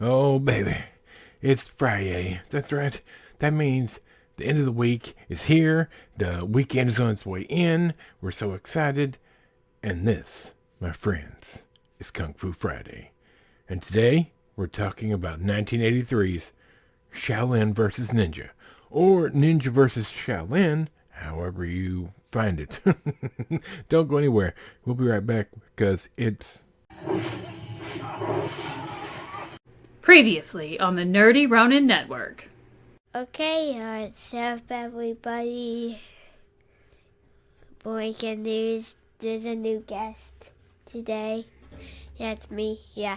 Oh, baby. It's Fri-Yay. That's right. That means the end of the week is here. The weekend is on its way in. We're so excited. And this, my friends, is Kung Fu Friday. And today, we're talking about 1983's Shaolin versus Ninja. Or Ninja versus Shaolin, however you find it. Don't go anywhere. We'll be right back because it's Previously on the Nerdy Ronin Network. Okay, what's up, everybody? Breaking news, there's a new guest today. Yeah, it's me, yeah.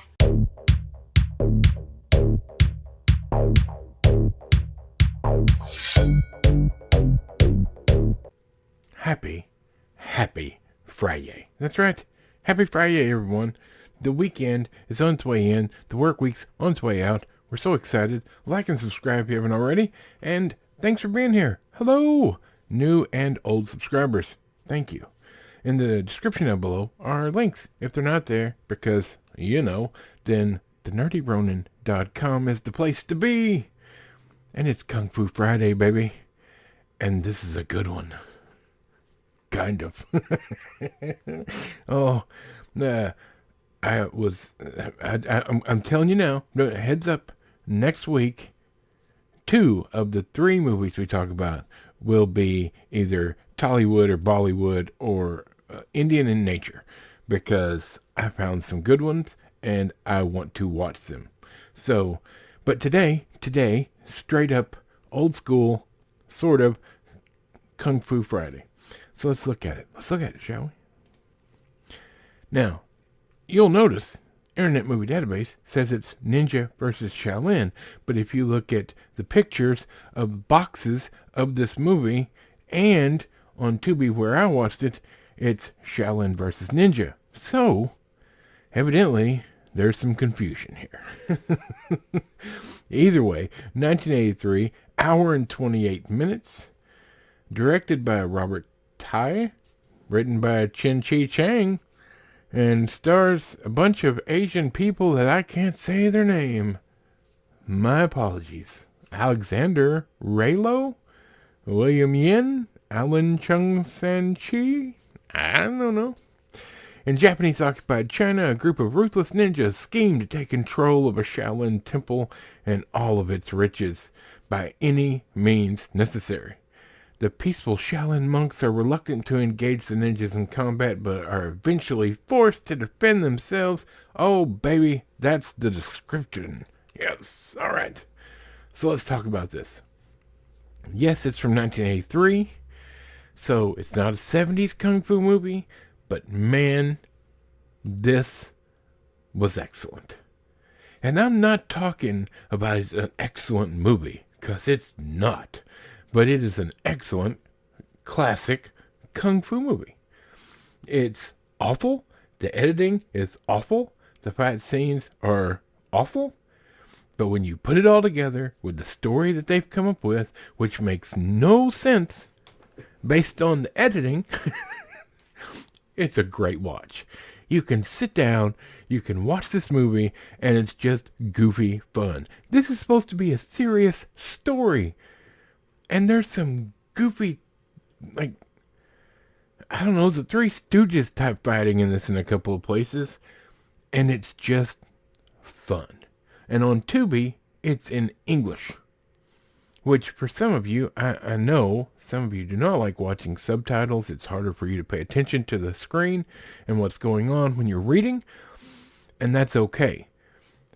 happy Fri-Yay. That's right. Happy Fri-Yay, everyone. The weekend is on its way in. The work week's on its way out. We're so excited. Like and subscribe if you haven't already. And thanks for being here. Hello, new and old subscribers. Thank you. In the description down below are links. If they're not there, because, then thenerdyronin.com is the place to be. And it's Kung Fu Friday, baby. And this is a good one. Kind of. Oh, I'm telling you now, heads up, next week, 2 of the 3 movies we talk about will be either Tollywood or Bollywood or Indian in nature, because I found some good ones and I want to watch them. So, but today, straight up, old school, sort of, Kung Fu Friday. So let's look at it. Shall we? Now, you'll notice Internet Movie Database says it's Ninja versus Shaolin, but if you look at the pictures of boxes of this movie, and on Tubi where I watched it, it's Shaolin versus Ninja. So, evidently, there's some confusion here. Either way, 1983, hour and 28 minutes, directed by Robert Tai, written by Chen Chi Chang, and stars a bunch of Asian people that I can't say their name. My apologies. Alexander Raylo, William Yin, Alan Chung San Chi, I don't know. In Japanese-occupied China, a group of ruthless ninjas scheme to take control of a Shaolin temple and all of its riches by any means necessary. The peaceful Shaolin monks are reluctant to engage the ninjas in combat, but are eventually forced to defend themselves. Oh, baby, that's the description. Yes, alright. So let's talk about this. Yes, it's from 1983, so it's not a 70s kung fu movie, but man, this was excellent. And I'm not talking about an excellent movie, because it's not. But it is an excellent, classic kung fu movie. It's awful. The editing is awful. The fight scenes are awful. But when you put it all together with the story that they've come up with, which makes no sense based on the editing, it's a great watch. You can sit down, you can watch this movie, and it's just goofy fun. This is supposed to be a serious story. And there's some goofy, I don't know, the Three Stooges type fighting in this in a couple of places. And it's just fun. And on Tubi, it's in English. Which for some of you, I know some of you do not like watching subtitles. It's harder for you to pay attention to the screen and what's going on when you're reading. And that's okay.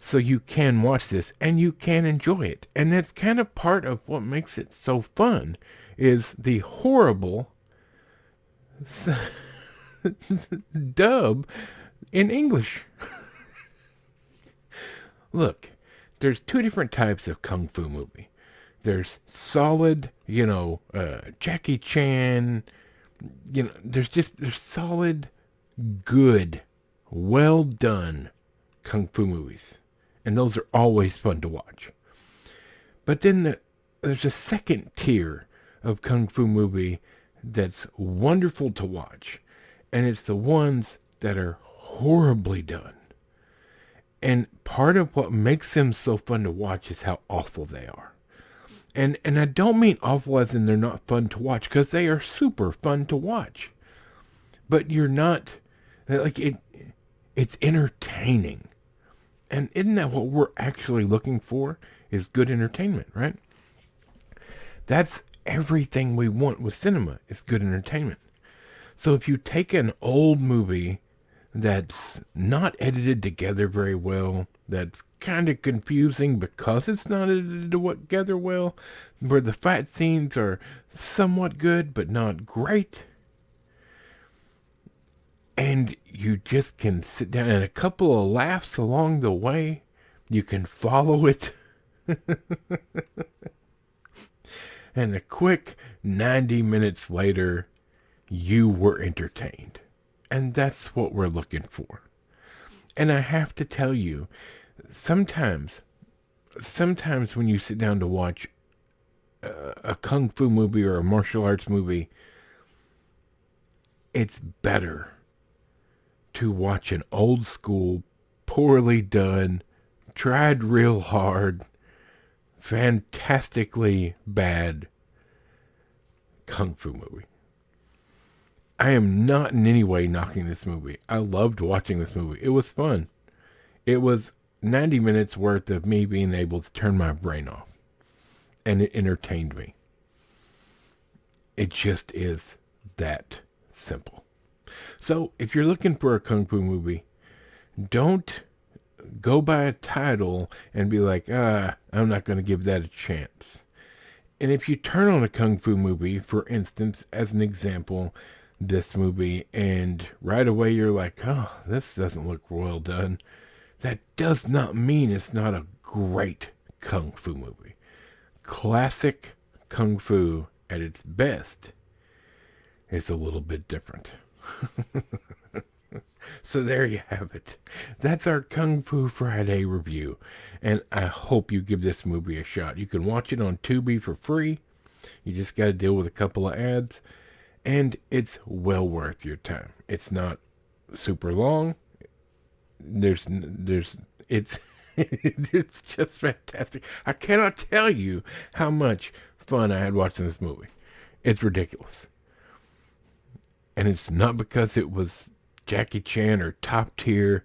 So you can watch this and you can enjoy it. And that's kind of part of what makes it so fun, is the horrible dub in English. Look, there's 2 different types of kung fu movie. There's solid, Jackie Chan, there's solid, good, well done kung fu movies. And those are always fun to watch. But then there's a second tier of kung fu movie that's wonderful to watch. And it's the ones that are horribly done. And part of what makes them so fun to watch is how awful they are. And I don't mean awful as in they're not fun to watch, because they are super fun to watch. But you're not, like, it's entertaining. And isn't that what we're actually looking for, is good entertainment, right? That's everything we want with cinema, is good entertainment. So if you take an old movie that's not edited together very well, that's kind of confusing because it's not edited together well, where the fight scenes are somewhat good but not great, and you just can sit down and a couple of laughs along the way, you can follow it, and a quick 90 minutes later, you were entertained. And that's what we're looking for. And I have to tell you, sometimes when you sit down to watch a kung fu movie or a martial arts movie, it's better to watch an old school, poorly done, tried real hard, fantastically bad kung fu movie. I am not in any way knocking this movie. I loved watching this movie. It was fun. It was 90 minutes worth of me being able to turn my brain off. And it entertained me. It just is that simple. So, if you're looking for a kung fu movie, don't go by a title and be like, I'm not going to give that a chance. And if you turn on a kung fu movie, for instance, as an example, this movie, and right away you're like, oh, this doesn't look well done, that does not mean it's not a great kung fu movie. Classic kung fu at its best is a little bit different. So there you have it. That's our Kung Fu Friday review, and I hope you give this movie a shot. You can watch it on Tubi for free. You just got to deal with a couple of ads. And it's well worth your time. It's not super long. It's it's just fantastic. I cannot tell you how much fun I had watching this movie. It's ridiculous. And it's not because it was Jackie Chan or top tier,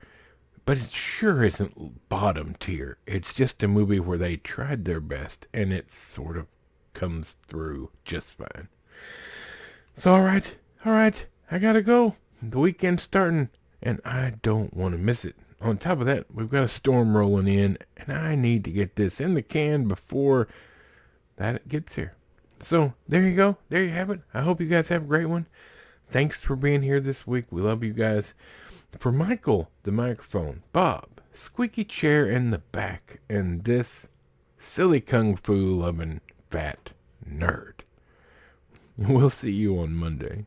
but it sure isn't bottom tier. It's just a movie where they tried their best, and it sort of comes through just fine. So, all right, I gotta go. The weekend's starting, and I don't want to miss it. On top of that, we've got a storm rolling in, and I need to get this in the can before that gets here. So, there you go. There you have it. I hope you guys have a great one. Thanks for being here this week. We love you guys. For Michael, the microphone, Bob, squeaky chair in the back, and this silly kung fu loving fat nerd. We'll see you on Monday.